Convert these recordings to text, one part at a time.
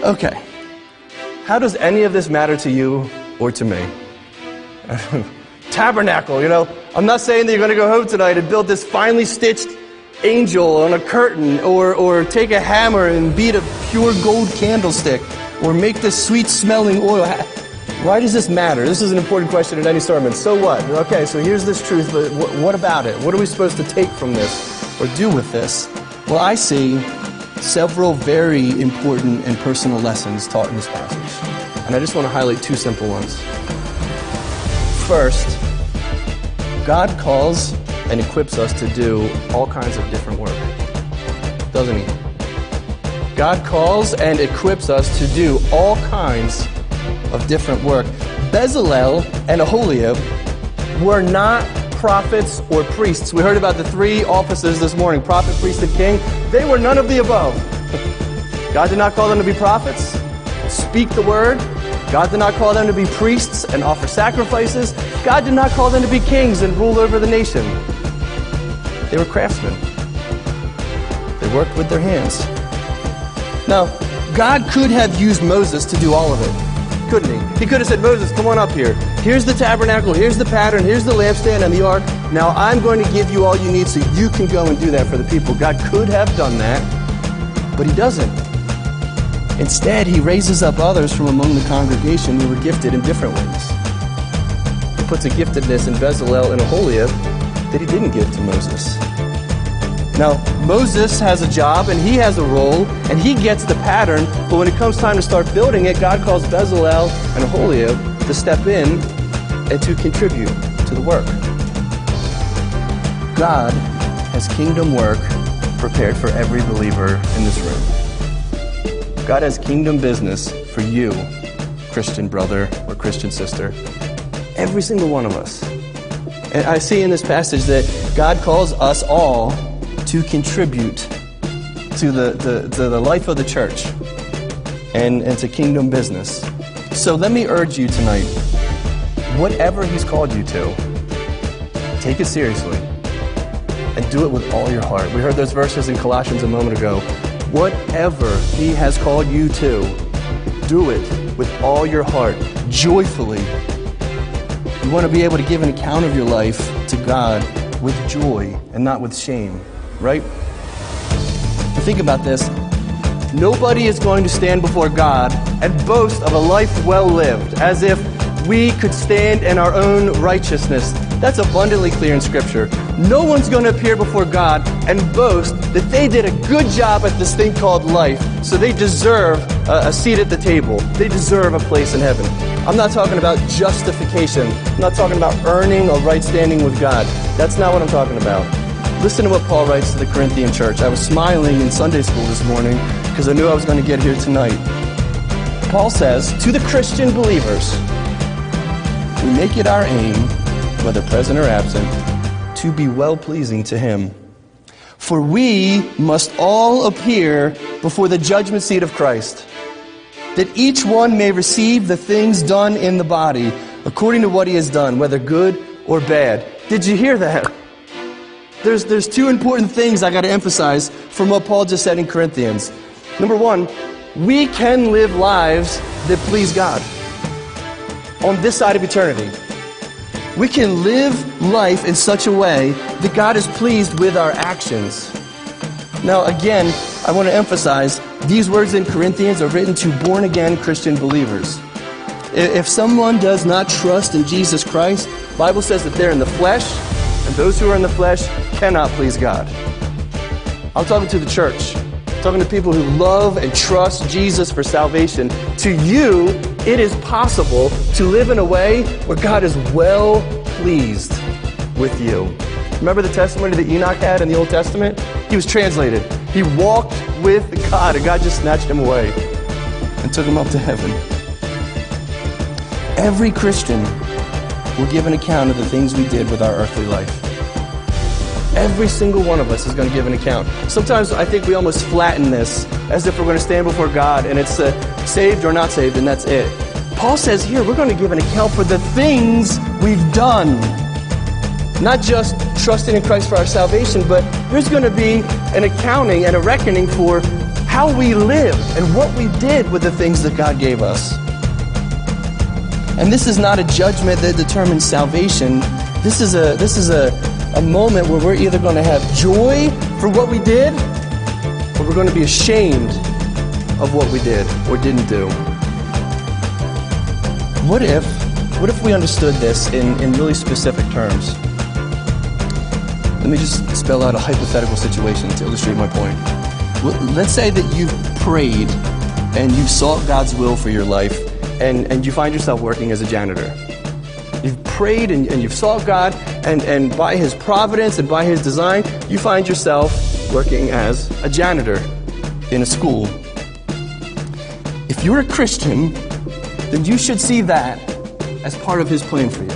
Okay. How does any of this matter to you or to me? Tabernacle, I'm not saying that you're going to go home tonight and build this finely stitched angel on a curtain, or take a hammer and beat a pure gold candlestick, or make this sweet smelling oil. Why does this matter? This is an important question in any sermon. So what? Okay, so here's this truth, but what about it? What are we supposed to take from this or do with this? Well, I see several very important and personal lessons taught in this passage. And I just want to highlight two simple ones. First, God calls and equips us to do all kinds of different work. Doesn't he? God calls and equips us to do all kinds of different work. Bezalel and Aholiab were not prophets or priests. We heard about the three offices this morning: prophet, priest, and king. They were none of the above. God did not call them to be prophets, speak the word. God did not call them to be priests and offer sacrifices. God did not call them to be kings and rule over the nation. They were craftsmen. They worked with their hands. Now, God could have used Moses to do all of it, couldn't he? He could have said, Moses, come on up here. Here's the tabernacle, here's the pattern, here's the lampstand and the ark. Now I'm going to give you all you need so you can go and do that for the people. God could have done that, but he doesn't. Instead, he raises up others from among the congregation who were gifted in different ways. He puts a giftedness in Bezalel and Aholiab that he didn't give to Moses. Now, Moses has a job and he has a role and he gets the pattern, but when it comes time to start building it, God calls Bezalel and Aholiab to step in and to contribute to the work. God has kingdom work prepared for every believer in this room. God has kingdom business for you, Christian brother or Christian sister. Every single one of us. And I see in this passage that God calls us all to contribute to the life of the church and to kingdom business. So let me urge you tonight, whatever he's called you to, take it seriously and do it with all your heart. We heard those verses in Colossians a moment ago. Whatever he has called you to, do it with all your heart, joyfully. You want to be able to give an account of your life to God with joy and not with shame, right? Think about this. Nobody is going to stand before God and boast of a life well lived, as if we could stand in our own righteousness. That's abundantly clear in Scripture. No one's going to appear before God and boast that they did a good job at this thing called life, so they deserve a seat at the table. They deserve a place in heaven. I'm not talking about justification. I'm not talking about earning a right standing with God. That's not what I'm talking about. Listen to what Paul writes to the Corinthian church. I was smiling in Sunday school this morning because I knew I was going to get here tonight. Paul says, to the Christian believers, we make it our aim, whether present or absent, to be well-pleasing to him. For we must all appear before the judgment seat of Christ, that each one may receive the things done in the body, according to what he has done, whether good or bad. Did you hear that? There's two important things I got to emphasize from what Paul just said in Corinthians. Number one, we can live lives that please God on this side of eternity. We can live life in such a way that God is pleased with our actions. Now, again, I want to emphasize, these words in Corinthians are written to born-again Christian believers. If someone does not trust in Jesus Christ, the Bible says that they're in the flesh, and those who are in the flesh cannot please God. I'm talking to the church. I'm talking to people who love and trust Jesus for salvation. To you, it is possible to live in a way where God is well pleased with you. Remember the testimony that Enoch had in the Old Testament? He was translated. He walked with God, and God just snatched him away and took him up to heaven. Every Christian will give an account of the things we did with our earthly life. Every single one of us is going to give an account. Sometimes I think we almost flatten this as if we're going to stand before God and it's saved or not saved, and that's it. Paul says here we're going to give an account for the things we've done. Not just trusting in Christ for our salvation, but there's going to be an accounting and a reckoning for how we live and what we did with the things that God gave us. And this is not a judgment that determines salvation. This is a moment where we're either going to have joy for what we did, or we're going to be ashamed of what we did or didn't do. What if we understood this in really specific terms? Let me just spell out a hypothetical situation to illustrate my point. Let's say that you've prayed and you've sought God's will for your life, and you find yourself working as a janitor. You've prayed and you've sought God, and by His providence and by His design, you find yourself working as a janitor in a school. If you're a Christian, then you should see that as part of His plan for you.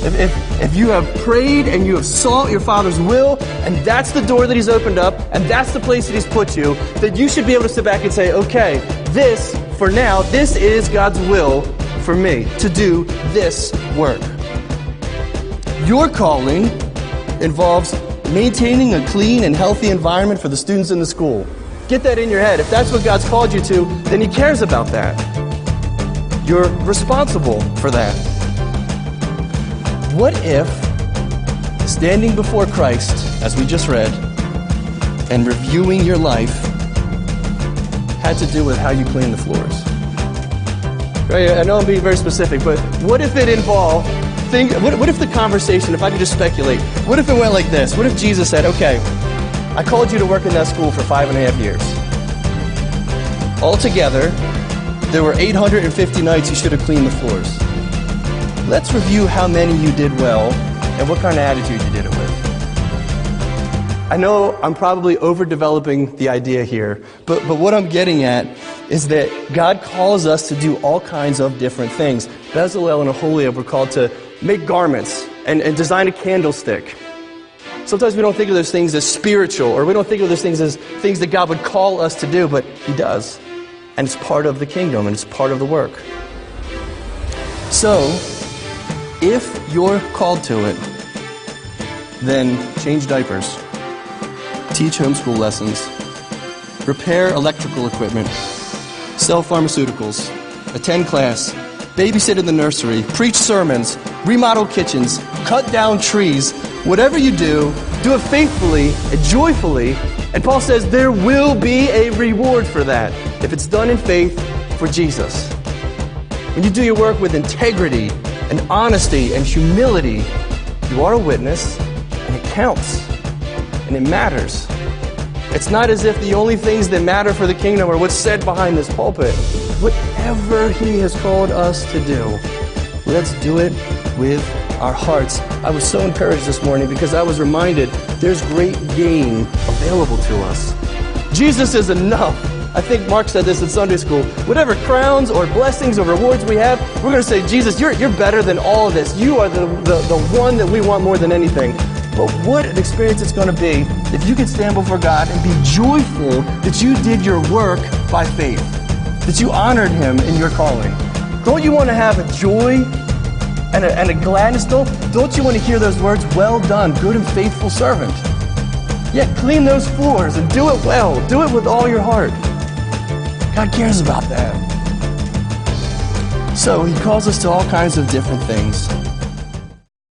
If you have prayed and you have sought your Father's will, and that's the door that He's opened up, and that's the place that He's put you, then you should be able to sit back and say, okay, this, for now, this is God's will for me, to do this work. Your calling involves maintaining a clean and healthy environment for the students in the school. Get that in your head. If that's what God's called you to, then He cares about that. You're responsible for that. What if standing before Christ, as we just read, and reviewing your life had to do with how you clean the floors? Right? I know I'm being very specific, but what if it involved, what if the conversation, if I could just speculate, what if it went like this? What if Jesus said, okay, I called you to work in that school for 5.5 years. Altogether, there were 850 nights you should have cleaned the floors. Let's review how many you did well and what kind of attitude you did it with. I know I'm probably overdeveloping the idea here, but what I'm getting at is that God calls us to do all kinds of different things. Bezalel and Aholiab were called to make garments and design a candlestick. Sometimes we don't think of those things as spiritual, or we don't think of those things as things that God would call us to do, but He does. And it's part of the kingdom, and it's part of the work. So, if you're called to it, then change diapers, teach homeschool lessons, repair electrical equipment, sell pharmaceuticals, attend class, babysit in the nursery, preach sermons, remodel kitchens, cut down trees. Whatever you do, do it faithfully and joyfully. And Paul says there will be a reward for that if it's done in faith for Jesus. When you do your work with integrity and honesty and humility, you are a witness, and it counts, and it matters. It's not as if the only things that matter for the kingdom are what's said behind this pulpit. Whatever He has called us to do, let's do it with our hearts. I was so encouraged this morning because I was reminded there's great gain available to us. Jesus is enough. I think Mark said this in Sunday school. Whatever crowns or blessings or rewards we have, we're going to say, Jesus, you're better than all of this. You are the one that we want more than anything. But what an experience it's going to be if you can stand before God and be joyful that you did your work by faith, that you honored Him in your calling. Don't you want to have a joy and a gladness? Don't you want to hear those words, well done, good and faithful servant? Yeah, clean those floors and do it well. Do it with all your heart. God cares about that. So He calls us to all kinds of different things.